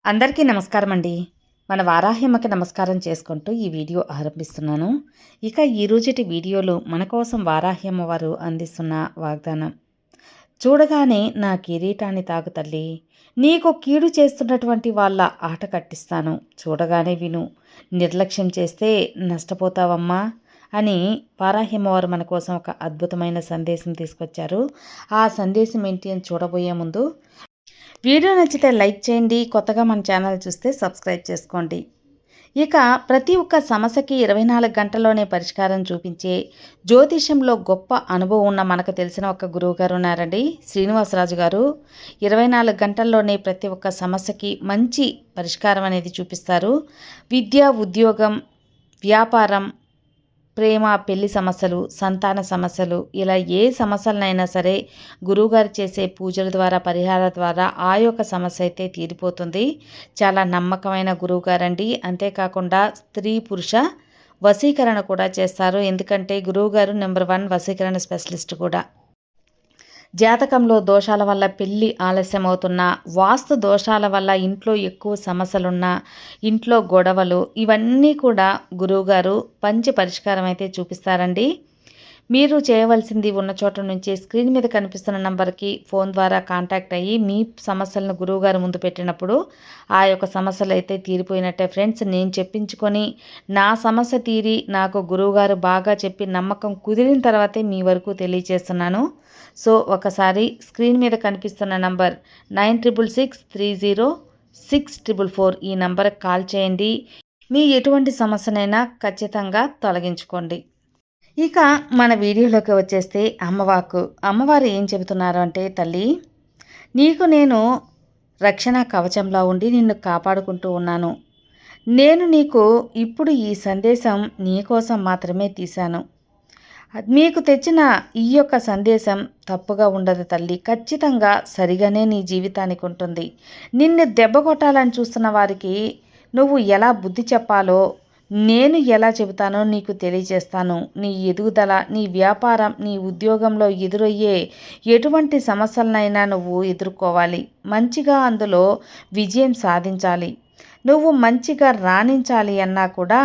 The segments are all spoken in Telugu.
అందరికీ నమస్కారం అండి. మన వారాహ్యమ్మకి నమస్కారం చేసుకుంటూ ఈ వీడియో ఆరంభిస్తున్నాను. ఇక ఈరోజుటి వీడియోలో మన కోసం వారాహ్యమ్మ వారు అందిస్తున్న వాగ్దానం. చూడగానే నా కిరీటాన్ని తాకు తల్లి, నీకు కీడు చేస్తున్నటువంటి వాళ్ళ ఆట కట్టిస్తాను. చూడగానే విను, నిర్లక్ష్యం చేస్తే నష్టపోతావమ్మా అని వారాహ్యమ్మ వారు మన కోసం ఒక అద్భుతమైన సందేశం తీసుకొచ్చారు. ఆ సందేశం ఏంటి అని చూడబోయే ముందు వీడియో నచ్చితే లైక్ చేయండి. కొత్తగా మన ఛానల్ చూస్తే సబ్స్క్రైబ్ చేసుకోండి. ఇక ప్రతి ఒక్క సమస్యకి 24 గంటల్లోనే పరిష్కారం చూపించే జ్యోతిష్యంలో గొప్ప అనుభవం ఉన్న మనకు తెలిసిన ఒక గురువు గారు ఉన్నారండి, శ్రీనివాసరాజు గారు. 24 గంటల్లోనే ప్రతి ఒక్క సమస్యకి మంచి పరిష్కారం అనేది చూపిస్తారు. విద్య, ఉద్యోగం, వ్యాపారం, ప్రేమ, పెళ్లి సమస్యలు, సంతాన సమస్యలు, ఇలా ఏ సమస్యలనైనా సరే గురువుగారు చేసే పూజల ద్వారా, పరిహారాల ద్వారా ఆ యొక్క సమస్య అయితే తీరిపోతుంది. చాలా నమ్మకమైన గురువుగారండి. అంతేకాకుండా స్త్రీ పురుష వశీకరణ కూడా చేస్తారు. ఎందుకంటే గురువుగారు నెంబర్ 1 వశీకరణ స్పెషలిస్ట్ కూడా. జాతకంలో దోషాల వల్ల పెళ్ళి ఆలస్యమవుతున్నా, వాస్తు దోషాల వల్ల ఇంట్లో ఎక్కువ సమస్యలున్నా, ఇంట్లో గొడవలు, ఇవన్నీ కూడా గురువుగారు మంచి పరిష్కారం అయితే చూపిస్తారండి. మీరు చేయవలసింది ఉన్న చోట నుంచి స్క్రీన్ మీద కనిపిస్తున్న నంబర్కి ఫోన్ ద్వారా కాంటాక్ట్ అయ్యి మీ సమస్యలను గురువుగారు ముందు పెట్టినప్పుడు ఆ యొక్క సమస్యలు అయితే తీరిపోయినట్టే ఫ్రెండ్స్. నేను చెప్పించుకొని నా సమస్య తీరి నాకు గురువుగారు బాగా చెప్పి నమ్మకం కుదిరిన తర్వాతే మీ వరకు తెలియజేస్తున్నాను. సో ఒకసారి స్క్రీన్ మీద కనిపిస్తున్న నంబర్ 96630644 ఈ నంబర్కి కాల్ చేయండి. మీ ఎటువంటి సమస్యనైనా ఖచ్చితంగా తొలగించుకోండి. ఇక మన వీడియోలోకి వచ్చేస్తే అమ్మవారు ఏం చెబుతున్నారు అంటే, తల్లి, నీకు నేను రక్షణ కవచంలా ఉండి నిన్ను కాపాడుకుంటూ ఉన్నాను. నేను నీకు ఇప్పుడు ఈ సందేశం నీ కోసం మాత్రమే తీశాను. మీకు తెచ్చిన ఈ యొక్క సందేశం తప్పుగా ఉండదు తల్లి. ఖచ్చితంగా సరిగానే నీ జీవితానికి ఉంటుంది. నిన్ను దెబ్బ కొట్టాలని చూస్తున్న వారికి నువ్వు ఎలా బుద్ధి చెప్పాలో నేను ఎలా చెబుతానో నీకు తెలియజేస్తాను. నీ ఎదుగుదల, నీ వ్యాపారం, నీ ఉద్యోగంలో ఎదురయ్యే ఎటువంటి సమస్యలనైనా నువ్వు ఎదుర్కోవాలి. మంచిగా అందులో విజయం సాధించాలి. నువ్వు మంచిగా రాణించాలి అన్నా కూడా,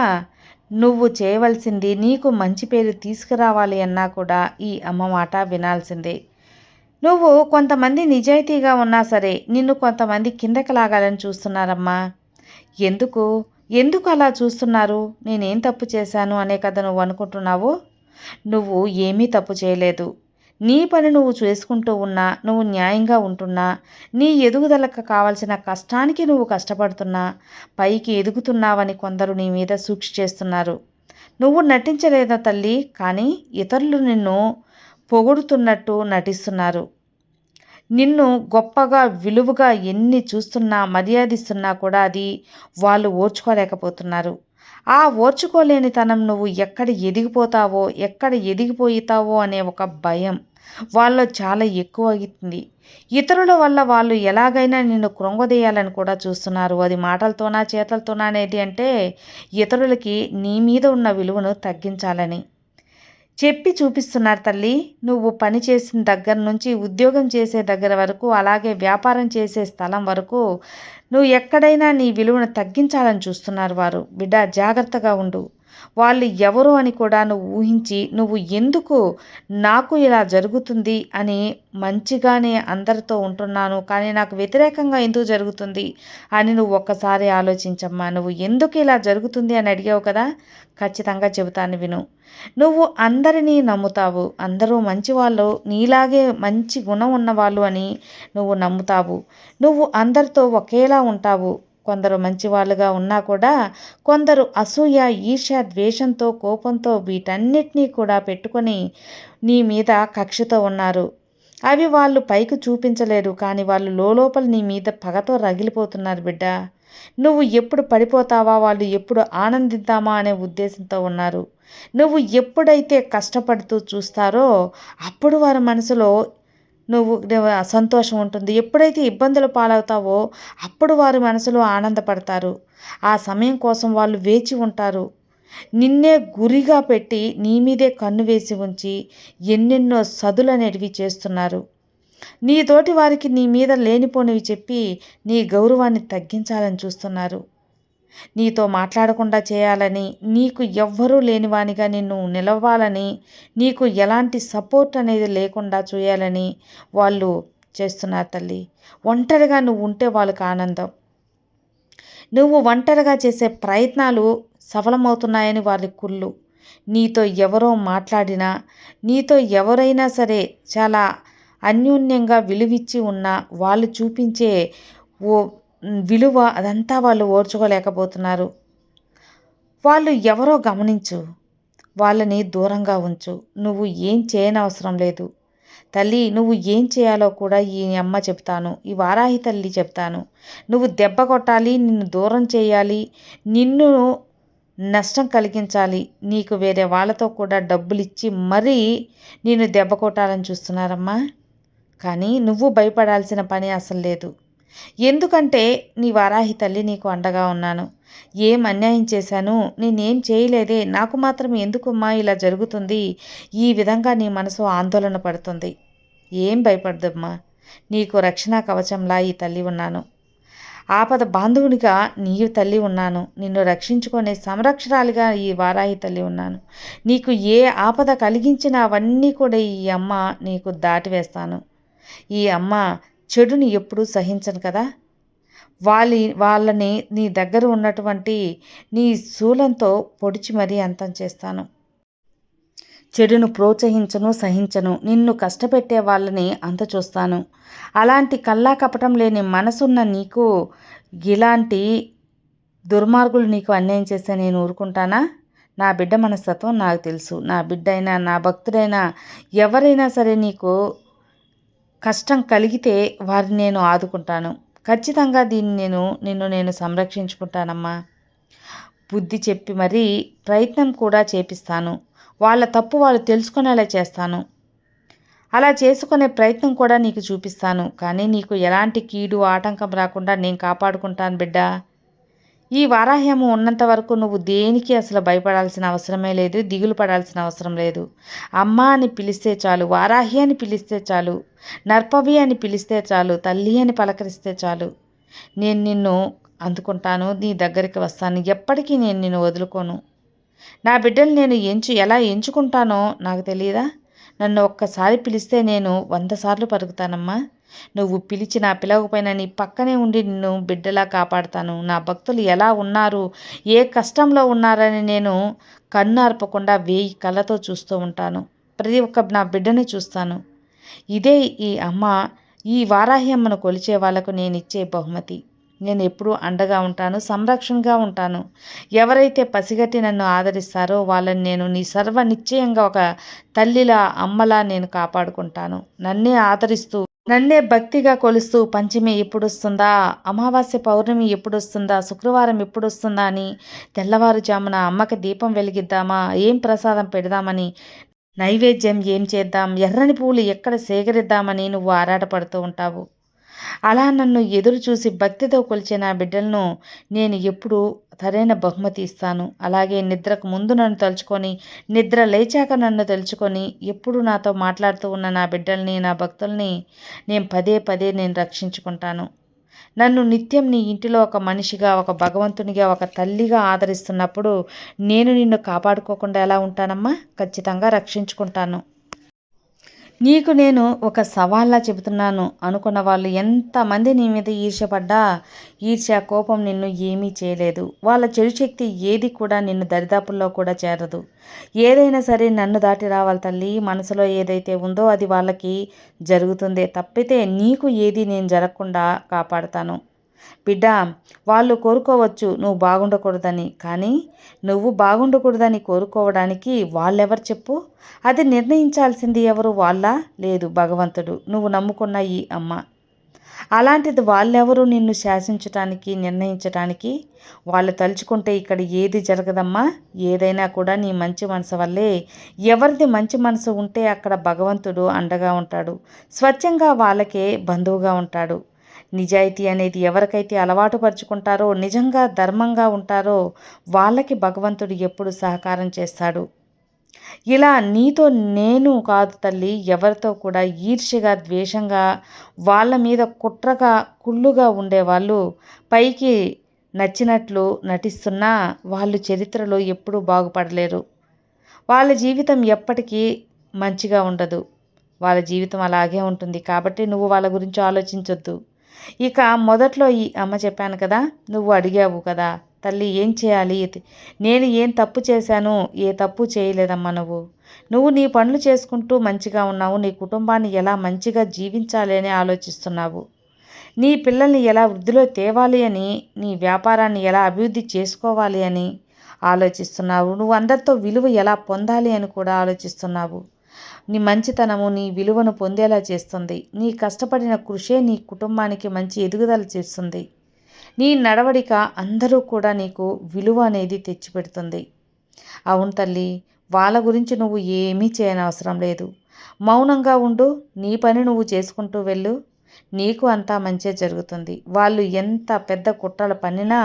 నువ్వు చేయవలసింది నీకు మంచి పేరు తీసుకురావాలి అన్నా కూడా ఈ అమ్మ మాట వినాల్సిందే. నువ్వు కొంతమంది నిజాయితీగా ఉన్నా సరే నిన్ను కొంతమంది కిందకి లాగాలని చూస్తున్నారమ్మా. ఎందుకు ఎందుకు అలా చూస్తున్నారు? నేనేం తప్పు చేశాను అనే కదా నువ్వు అనుకుంటున్నావు? నువ్వు ఏమీ తప్పు చేయలేదు. నీ పని నువ్వు చేసుకుంటూ ఉన్నా, నువ్వు న్యాయంగా ఉంటున్నా, నీ ఎదుగుదలకు కావలసిన కష్టానికి నువ్వు కష్టపడుతున్నా, పైకి ఎదుగుతున్నావని కొందరు నీ మీద సూక్ష చేస్తున్నారు. నువ్వు నటించలేదా తల్లి? కానీ ఇతరులు నిన్ను పొగుడుతున్నట్టు నటిస్తున్నారు. నిన్ను గొప్పగా, విలువగా ఎన్ని చూస్తున్నా, మర్యాదిస్తున్నా కూడా అది వాళ్ళు ఓర్చుకోలేకపోతున్నారు. ఆ ఓర్చుకోలేనితనం నువ్వు ఎక్కడ ఎదిగిపోతావో, ఎక్కడ ఎదిగిపోతావో అనే ఒక భయం వాళ్ళలో చాలా ఎక్కువ అవుతుంది. ఇతరుల వల్ల వాళ్ళు ఎలాగైనా నిన్ను కృంగదీయాలని కూడా చూస్తున్నారు. అది మాటలతోనా, చేతలతోనా అనేది అంటే ఇతరులకి నీ మీద ఉన్న విలువను తగ్గించాలని చెప్పి చూపిస్తున్నారు తల్లి. నువ్వు పని చేసిన దగ్గర నుంచి ఉద్యోగం చేసే దగ్గర వరకు, అలాగే వ్యాపారం చేసే స్థలం వరకు నువ్వు ఎక్కడైనా నీ విలువను తగ్గించాలని చూస్తున్నారు వారు. బిడ్డ, జాగ్రత్తగా ఉండు. వాళ్ళు ఎవరు అని కూడా నువ్వు ఊహించి, నువ్వు ఎందుకు నాకు ఇలా జరుగుతుంది అని, మంచిగానే అందరితో ఉంటున్నాను కానీ నాకు వ్యతిరేకంగా ఎందుకు జరుగుతుంది అని నువ్వు ఒక్కసారి ఆలోచించమ్మా. నువ్వు ఎందుకు ఇలా జరుగుతుంది అని అడిగావు కదా, ఖచ్చితంగా చెబుతాను విను. నువ్వు అందరినీ నమ్ముతావు. అందరూ మంచివాళ్ళు, నీలాగే మంచి గుణం ఉన్నవాళ్ళు అని నువ్వు నమ్ముతావు. నువ్వు అందరితో ఒకేలా ఉంటావు. కొందరు మంచివాళ్ళుగా ఉన్నా కూడా కొందరు అసూయ, ఈర్ష్య, ద్వేషంతో, కోపంతో వీటన్నిటినీ కూడా పెట్టుకొని నీ మీద కక్షతో ఉన్నారు. అవి వాళ్ళు పైకి చూపించలేరు కానీ వాళ్ళు లోపల నీ మీద పగతో రగిలిపోతున్నారు బిడ్డ. నువ్వు ఎప్పుడు పడిపోతావా, వాళ్ళు ఎప్పుడు ఆనందిద్దామా అనే ఉద్దేశంతో ఉన్నారు. నువ్వు ఎప్పుడైతే కష్టపడుతూ చూస్తారో అప్పుడు వారి మనసులో నువ్వు సంతోషం ఉంటుంది. ఎప్పుడైతే ఇబ్బందుల పాలవుతావో అప్పుడు వారి మనసులో ఆనందపడతారు. ఆ సమయం కోసం వాళ్ళు వేచి ఉంటారు. నిన్నే గురిగా పెట్టి నీ మీదే కన్ను వేసి ఉంచి ఎన్నెన్నో సదులనేటివి చేస్తున్నారు. నీతోటి వారికి నీ మీద లేనిపోనివి చెప్పి నీ గౌరవాన్ని తగ్గించాలని చూస్తున్నారు. నీతో మాట్లాడకుండా చేయాలని, నీకు ఎవ్వరూ లేనివానిగా నిన్ను నిలవాలని, నీకు ఎలాంటి సపోర్ట్ అనేది లేకుండా చేయాలని వాళ్ళు చేస్తున్నారు తల్లి. ఒంటరిగా నువ్వు ఉంటే వాళ్ళకి ఆనందం. నువ్వు ఒంటరిగా చేసే ప్రయత్నాలు సఫలమవుతున్నాయని వారి కుళ్ళు. నీతో ఎవరో మాట్లాడినా, నీతో ఎవరైనా సరే చాలా అన్యోన్యంగా విలువిచ్చి ఉన్నా వాళ్ళు చూపించే ఓ విలువ అదంతా వాళ్ళు ఓర్చుకోలేకపోతున్నారు. వాళ్ళు ఎవరో గమనించు. వాళ్ళని దూరంగా ఉంచు. నువ్వు ఏం చేయనవసరం లేదు. తల్లి, నువ్వు ఏం చేయాలో కూడా ఈ అమ్మ చెప్తాను. ఈ వారాహి తల్లి చెప్తాను. నువ్వు దెబ్బ కొట్టాలి, నిన్ను దూరం చేయాలి, నిన్ను నష్టం కలిగించాలి. నీకు వేరే వాళ్ళతో కూడా డబ్బులిచ్చి మరీ నిన్ను దెబ్బ కొట్టాలని చూస్తున్నారమ్మా. కానీ నువ్వు భయపడాల్సిన పని అసలు లేదు. ఎందుకంటే నీ వారాహి తల్లి నీకు అండగా ఉన్నాను. ఏం అన్యాయం చేశాను, నేనేం చేయలేదే, నాకు మాత్రం ఎందుకమ్మా ఇలా జరుగుతుంది, ఈ విధంగా నీ మనసు ఆందోళన పడుతుంది. ఏం భయపడదమ్మా, నీకు రక్షణ కవచంలా ఈ తల్లి ఉన్నాను. ఆపద బాంధవునిగా నీ తల్లి ఉన్నాను. నిన్ను రక్షించుకునే సంరక్షరాలిగా ఈ వారాహి తల్లి ఉన్నాను. నీకు ఏ ఆపద కలిగించినా అవన్నీ కూడా ఈ అమ్మ నీకు దాటివేస్తాను. ఈ అమ్మ చెడుని ఎప్పుడూ సహించను కదా. వాళ్ళని నీ దగ్గర ఉన్నటువంటి నీ శూలంతో పొడిచి మరీ అంతం చేస్తాను. చెడును ప్రోత్సహించను, సహించను. నిన్ను కష్టపెట్టే వాళ్ళని అంత చూస్తాను. అలాంటి కల్లా కపటం లేని మనసున్న నీకు ఇలాంటి దుర్మార్గులు నీకు అన్యాయం చేస్తే నేను ఊరుకుంటానా? నా బిడ్డ మనస్తత్వం నాకు తెలుసు. నా బిడ్డైనా, నా భక్తుడైనా, ఎవరైనా సరే నీకు కష్టం కలిగితే వారిని నేను ఆదుకుంటాను. ఖచ్చితంగా నిన్ను నేను సంరక్షించుకుంటానమ్మా. బుద్ధి చెప్పి మరీ ప్రయత్నం కూడా చేపిస్తాను. వాళ్ళ తప్పు వాళ్ళు తెలుసుకునేలా చేస్తాను. అలా చేసుకునే ప్రయత్నం కూడా నీకు చూపిస్తాను. కానీ నీకు ఎలాంటి కీడు ఆటంకం రాకుండా నేను కాపాడుకుంటాను బిడ్డ. ఈ వారాహ్యము ఉన్నంత వరకు నువ్వు దేనికి అసలు భయపడాల్సిన అవసరమే లేదు, దిగులు పడాల్సిన అవసరం లేదు. అమ్మ అని పిలిస్తే చాలు, వారాహి అని పిలిస్తే చాలు, నర్పవి అని పిలిస్తే చాలు, తల్లి అని పలకరిస్తే చాలు. నేను నిన్ను అందుకుంటాను, నీ దగ్గరికి వస్తాను. ఎప్పటికీ నేను నిన్ను వదులుకోను. నా బిడ్డలు నేను ఎలా ఎంచుకుంటానో నాకు తెలియదా? నన్ను ఒక్కసారి పిలిస్తే నేను 100 సార్లు పలుకుతానమ్మా. నువ్వు పిలిచినా పిలవకపోయినా నీ పక్కనే ఉండి నిన్ను బిడ్డలా కాపాడుతాను. నా భక్తులు ఎలా ఉన్నారు, ఏ కష్టంలో ఉన్నారని నేను కన్ను 1000 కళ్ళతో చూస్తూ ఉంటాను. ప్రతి ఒక్క నా బిడ్డని చూస్తాను. ఇదే ఈ అమ్మ, ఈ వారాహి అమ్మను కొలిచే వాళ్లకు నేను ఇచ్చే బహుమతి. నేను ఎప్పుడూ అండగా ఉంటాను, సంరక్షణగా ఉంటాను. ఎవరైతే పసిగట్టి నన్ను ఆదరిస్తారో వాళ్ళని నేను నిశ్చయంగా ఒక తల్లిలా, అమ్మలా నేను కాపాడుకుంటాను. నన్నే ఆదరిస్తూ, నన్నే భక్తిగా కొలుస్తూ పంచమి ఎప్పుడొస్తుందా, అమావాస్య పౌర్ణమి ఎప్పుడొస్తుందా, శుక్రవారం ఎప్పుడొస్తుందా అని తెల్లవారుజామున అమ్మకి దీపం వెలిగిద్దామా, ఏం ప్రసాదం పెడదామని, నైవేద్యం ఏం చేద్దాం, ఎర్రని పువ్వులు ఎక్కడ సేకరిద్దామని నువ్వు ఆరాటపడుతూ ఉంటావు. అలా నన్ను ఎదురు చూసి భక్తితో కొలిచే నా బిడ్డలను నేను ఎప్పుడూ సరైన బహుమతి ఇస్తాను. అలాగే నిద్రకు ముందు నన్ను తలుచుకొని, నిద్ర లేచాక నన్ను తలుచుకొని, ఎప్పుడు నాతో మాట్లాడుతూ ఉన్న నా బిడ్డల్ని, నా భక్తుల్ని నేను పదే నేను రక్షించుకుంటాను. నన్ను నిత్యం నీ ఇంటిలో ఒక మనిషిగా, ఒక భగవంతునిగా, ఒక తల్లిగా ఆదరిస్తున్నప్పుడు నేను నిన్ను కాపాడుకోకుండా ఎలా ఉంటానమ్మా? ఖచ్చితంగా రక్షించుకుంటాను. నీకు నేను ఒక సవాల్లా చెబుతున్నాను. అనుకున్న వాళ్ళు ఎంతమంది నీ మీద ఈర్ష్యపడ్డా, ఈర్ష్య, కోపం నిన్ను ఏమీ చేయలేదు. వాళ్ళ చెడు శక్తి ఏది కూడా నిన్ను దరిదాపుల్లో కూడా చేరదు. ఏదైనా సరే నన్ను దాటి రావాలి తల్లి. మనసులో ఏదైతే ఉందో అది వాళ్ళకి జరుగుతుందే తప్పితే నీకు ఏది నేను జరగకుండా కాపాడుతాను. బిడ్డ, వాళ్ళు కోరుకోవచ్చు నువ్వు బాగుండకూడదని. కానీ నువ్వు బాగుండకూడదని కోరుకోవడానికి వాళ్ళెవరు చెప్పు? అది నిర్ణయించాల్సింది ఎవరు? వాళ్ళా? లేదు, భగవంతుడు, నువ్వు నమ్ముకున్న ఈ అమ్మ. అలాంటిది వాళ్ళెవరు నిన్ను శాసించటానికి, నిర్ణయించటానికి? వాళ్ళు తలుచుకుంటే ఇక్కడ ఏది జరగదమ్మా. ఏదైనా కూడా నీ మంచి మనసు వల్లే. ఎవరిది మంచి మనసు ఉంటే అక్కడ భగవంతుడు అండగా ఉంటాడు. స్వచ్ఛంగా వాళ్ళకే బంధువుగా ఉంటాడు. నిజాయితీ అనేది ఎవరికైతే అలవాటు పరుచుకుంటారో, నిజంగా ధర్మంగా ఉంటారో వాళ్ళకి భగవంతుడు ఎప్పుడు సహకారం చేస్తాడు. ఇలా నీతో నేను కాదు తల్లి, ఎవరితో కూడా ఈర్ష్యగా, ద్వేషంగా, వాళ్ళ మీద కుట్రగా, కుళ్ళుగా ఉండేవాళ్ళు పైకి నచ్చినట్లు నటిస్తున్నా వాళ్ళు చరిత్రలో ఎప్పుడూ బాగుపడలేరు. వాళ్ళ జీవితం ఎప్పటికీ మంచిగా ఉండదు. వాళ్ళ జీవితం అలాగే ఉంటుంది. కాబట్టి నువ్వు వాళ్ళ గురించి ఆలోచించొద్దు. ఇక మొదట్లో ఈ అమ్మ చెప్పాను కదా! నువ్వు అడిగావు కదా! తల్లి ఏం చేయాలి? నేను ఏం తప్పు చేశాను? ఏ తప్పు చేయలేదమ్మా నువ్వు. నువ్వు నీ పనులు చేసుకుంటూ మంచిగా ఉన్నావు. నీ కుటుంబాన్ని ఎలా మంచిగా జీవించాలి అని ఆలోచిస్తున్నావు. నీ పిల్లల్ని ఎలా వృద్ధిలో తేవాలి అని, నీ వ్యాపారాన్ని ఎలా అభివృద్ధి చేసుకోవాలి అని ఆలోచిస్తున్నావు. నువ్వు అందరితో విలువ ఎలా పొందాలి అని కూడా ఆలోచిస్తున్నావు. నీ మంచితనము నీ విలువను పొందేలా చేస్తుంది. నీ కష్టపడిన కృషే నీ కుటుంబానికి మంచి ఎదుగుదల చేస్తుంది. నీ నడవడిక అందరూ కూడా నీకు విలువ అనేది తెచ్చిపెడుతుంది. అవును తల్లి, వాళ్ళ గురించి నువ్వు ఏమీ చేయనవసరం లేదు. మౌనంగా ఉండు. నీ పని నువ్వు చేసుకుంటూ వెళ్ళు. నీకు అంతా మంచే జరుగుతుంది. వాళ్ళు ఎంత పెద్ద కుట్రలు పన్నినా,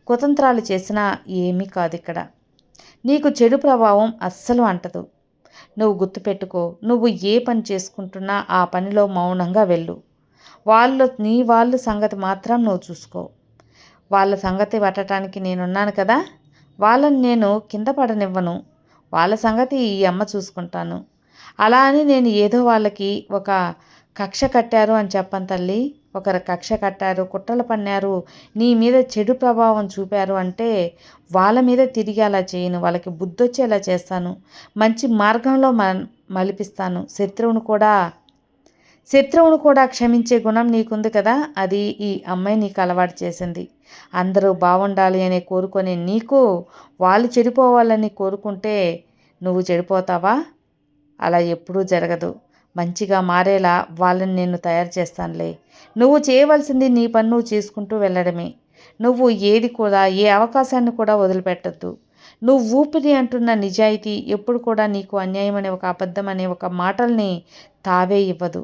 కుతంత్రాలు చేసినా ఏమీ కాదు ఇక్కడ. నీకు చెడు ప్రభావం అస్సలు అంటదు. నువ్వు గుర్తుపెట్టుకో, నువ్వు ఏ పని చేసుకుంటున్నా ఆ పనిలో మౌనంగా వెళ్ళు. నీ వాళ్ళ సంగతి మాత్రం నువ్వు చూసుకో. వాళ్ళ సంగతి పట్టడానికి నేనున్నాను కదా! వాళ్ళని నేను కింద పడనివ్వను. వాళ్ళ సంగతి ఈ అమ్మ చూసుకుంటాను. అలా అని నేను ఏదో వాళ్ళకి ఒక కక్ష కట్టారు అని చెప్పను తల్లి. ఒకరు కక్ష కట్టారు, కుట్రలు పన్నారు, నీ మీద చెడు ప్రభావం చూపారు అంటే వాళ్ళ మీద తిరిగి అలా చేయను. వాళ్ళకి బుద్ధొచ్చేలా చేస్తాను. మంచి మార్గంలో మలిపిస్తాను. శత్రువును కూడా క్షమించే గుణం నీకుంది కదా! అది ఈ అమ్మాయి నీకు అలవాటు చేసింది. అందరూ బాగుండాలి అని కోరుకునే నీకు వాళ్ళు చెడిపోవాలని కోరుకుంటే నువ్వు చెడిపోతావా? అలా ఎప్పుడూ జరగదు. మంచిగా మారేలా వాళ్ళని నేను తయారు చేస్తానులే. నువ్వు చేయవలసింది నీ పని నువ్వు చేసుకుంటూ వెళ్ళడమే. నువ్వు ఏది కూడా, ఏ అవకాశాన్ని కూడా వదిలిపెట్టద్దు. నువ్వు ఊపిరి అంటున్న నిజాయితీ ఎప్పుడు కూడా నీకు అన్యాయం అనే ఒక అబద్ధం అనే ఒక మాటల్ని తావే ఇవ్వదు.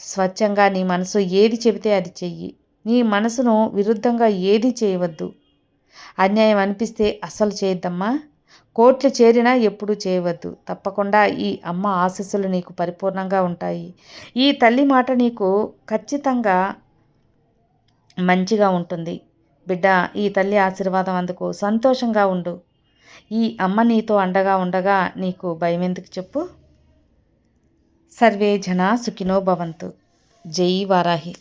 స్వచ్ఛంగా నీ మనసు ఏది చెబితే అది చెయ్యి. నీ మనసును విరుద్ధంగా ఏది చేయవద్దు. అన్యాయం అనిపిస్తే అస్సలు చేయొద్దమ్మా. కోర్టులు చేరినా ఎప్పుడూ చేయవద్దు. తప్పకుండా ఈ అమ్మ ఆశీస్సులు నీకు పరిపూర్ణంగా ఉంటాయి. ఈ తల్లి మాట నీకు ఖచ్చితంగా మంచిగా ఉంటుంది. బిడ్డ, ఈ తల్లి ఆశీర్వాదం అందుకు, సంతోషంగా ఉండు. ఈ అమ్మ నీతో అండగా ఉండగా నీకు భయం ఎందుకు చెప్పు? సర్వే జనా సుఖినో భవంతు. జై వారాహి.